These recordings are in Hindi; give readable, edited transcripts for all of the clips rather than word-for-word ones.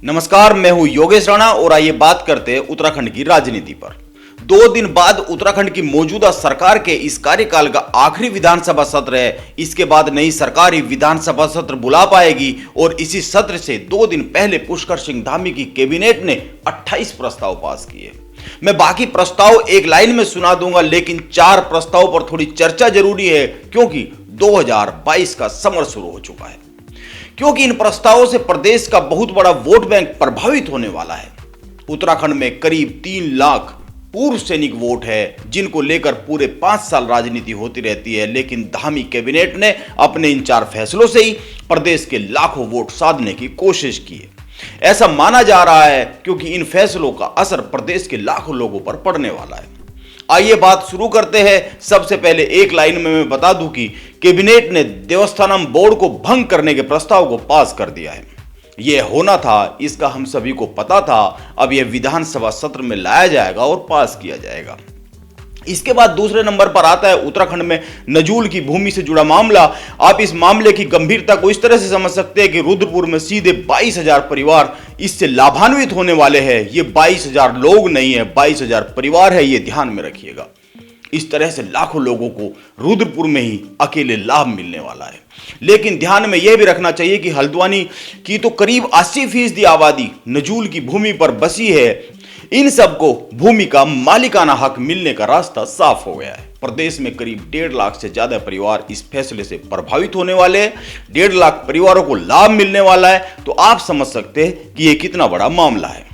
नमस्कार, मैं हूं योगेश राणा और आइए बात करते हैं उत्तराखंड की राजनीति पर। 2 दिन बाद उत्तराखंड की मौजूदा सरकार के इस कार्यकाल का आखिरी विधानसभा सत्र है। इसके बाद नई सरकार ही विधानसभा सत्र बुला पाएगी और इसी सत्र से 2 दिन पहले पुष्कर सिंह धामी की कैबिनेट ने 28 प्रस्ताव पास किए। मैं बाकी प्रस्ताव एक लाइन में सुना दूंगा, लेकिन 4 प्रस्ताव पर थोड़ी चर्चा जरूरी है क्योंकि 2022 का समर शुरू हो चुका है। क्योंकि इन प्रस्तावों से प्रदेश का बहुत बड़ा वोट बैंक प्रभावित होने वाला है। उत्तराखंड में करीब 3 लाख पूर्व सैनिक वोट है, जिनको लेकर पूरे 5 साल राजनीति होती रहती है, लेकिन धामी कैबिनेट ने अपने इन 4 फैसलों से ही प्रदेश के लाखों वोट साधने की कोशिश की है। ऐसा माना जा रहा है क्योंकि इन फैसलों का असर प्रदेश के लाखों लोगों पर पड़ने वाला है। आइए बात शुरू करते हैं। सबसे पहले एक लाइन में मैं बता दूं कि कैबिनेट ने देवस्थानम बोर्ड को भंग करने के प्रस्ताव को पास कर दिया है। यह होना था, इसका हम सभी को पता था। अब यह विधानसभा सत्र में लाया जाएगा और पास किया जाएगा। इसके बाद दूसरे नंबर पर आता है उत्तराखंड में नजूल की भूमि से जुड़ा मामला। आप इस मामले की गंभीरता को इस तरह से समझ सकते हैं कि रुद्रपुर में सीधे 22,000 परिवार इससे लाभान्वित होने वाले हैं। ये 22,000 लोग नहीं है, 22,000 परिवार है, ये ध्यान में रखिएगा। इस तरह से लाखों लोगों को रुद्रपुर में ही अकेले लाभ मिलने वाला है। लेकिन ध्यान में यह भी रखना चाहिए कि हल्द्वानी की तो करीब 80% आबादी नजूल की भूमि पर बसी है। इन सबको भूमि का मालिकाना हक मिलने का रास्ता साफ हो गया है। प्रदेश में करीब 1.5 लाख से ज्यादा परिवार इस फैसले से प्रभावित होने वाले हैं। 1.5 लाख परिवारों को लाभ मिलने वाला है, तो आप समझ सकते हैं कि यह कितना बड़ा मामला है।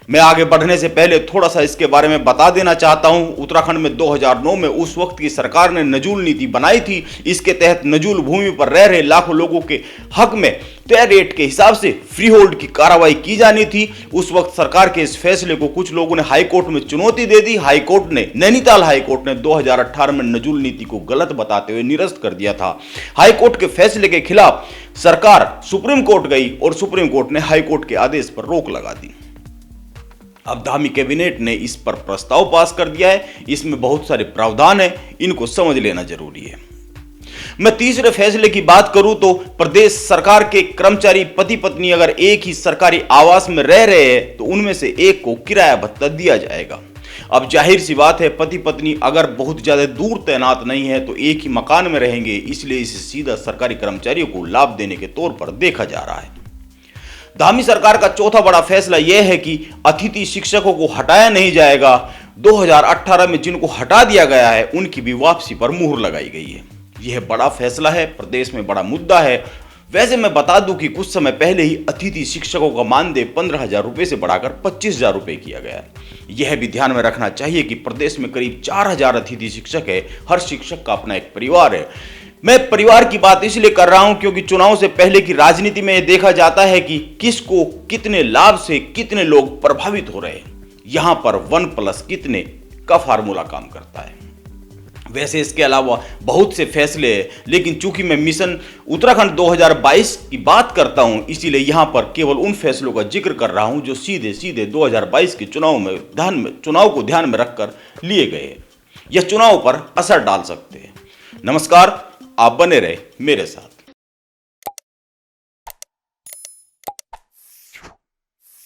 मैं आगे बढ़ने से पहले थोड़ा सा इसके बारे में बता देना चाहता हूं। उत्तराखंड में 2009 में उस वक्त की सरकार ने नजूल नीति बनाई थी। इसके तहत नजूल भूमि पर रह रहे लाखों लोगों के हक में तय रेट के हिसाब से फ्री होल्ड की कार्रवाई की जानी थी। उस वक्त सरकार के इस फैसले को कुछ लोगों ने हाईकोर्ट में चुनौती दे दी। हाईकोर्ट ने, नैनीताल हाईकोर्ट ने 2018 में नजूल नीति को गलत बताते हुए निरस्त कर दिया था। हाईकोर्ट के फैसले के खिलाफ सरकार सुप्रीम कोर्ट गई और सुप्रीम कोर्ट ने हाईकोर्ट के आदेश पर रोक लगा दी। अब धामी कैबिनेट ने इस पर प्रस्ताव पास कर दिया है। इसमें बहुत सारे प्रावधान हैं, इनको समझ लेना जरूरी है। मैं तीसरे फैसले की बात करूं तो प्रदेश सरकार के कर्मचारी पति पत्नी अगर एक ही सरकारी आवास में रह रहे हैं तो उनमें से एक को किराया भत्ता दिया जाएगा। अब जाहिर सी बात है, पति पत्नी अगर बहुत ज्यादा दूर तैनात नहीं है तो एक ही मकान में रहेंगे, इसलिए इसे सीधा सरकारी कर्मचारियों को लाभ देने के तौर पर देखा जा रहा है। धामी सरकार का चौथा बड़ा फैसला यह है कि अतिथि शिक्षकों को हटाया नहीं जाएगा। 2018 में जिनको हटा दिया गया है उनकी भी वापसी पर मुहर लगाई गई है। यह बड़ा फैसला है, प्रदेश में बड़ा मुद्दा है। वैसे मैं बता दूं कि कुछ समय पहले ही अतिथि शिक्षकों का मानदेय 15,000 रुपए से बढ़ाकर 25,000 रुपए किया गया है। यह भी ध्यान में रखना चाहिए कि प्रदेश में करीब 4,000 अतिथि शिक्षक है। हर शिक्षक का अपना एक परिवार है। मैं परिवार की बात इसलिए कर रहा हूं क्योंकि चुनाव से पहले की राजनीति में यह देखा जाता है कि किसको कितने लाभ से कितने लोग प्रभावित हो रहे हैं। यहां पर 1+ कितने का फार्मूला काम करता है। वैसे इसके अलावा बहुत से फैसले हैं, लेकिन चूंकि मैं मिशन उत्तराखंड 2022 की बात करता हूं, इसीलिए यहां पर केवल उन फैसलों का जिक्र कर रहा हूं जो सीधे सीधे 2022 के चुनाव को ध्यान में रखकर लिए गए या चुनाव पर असर डाल सकते हैं। नमस्कार, आप बने रहे मेरे साथ।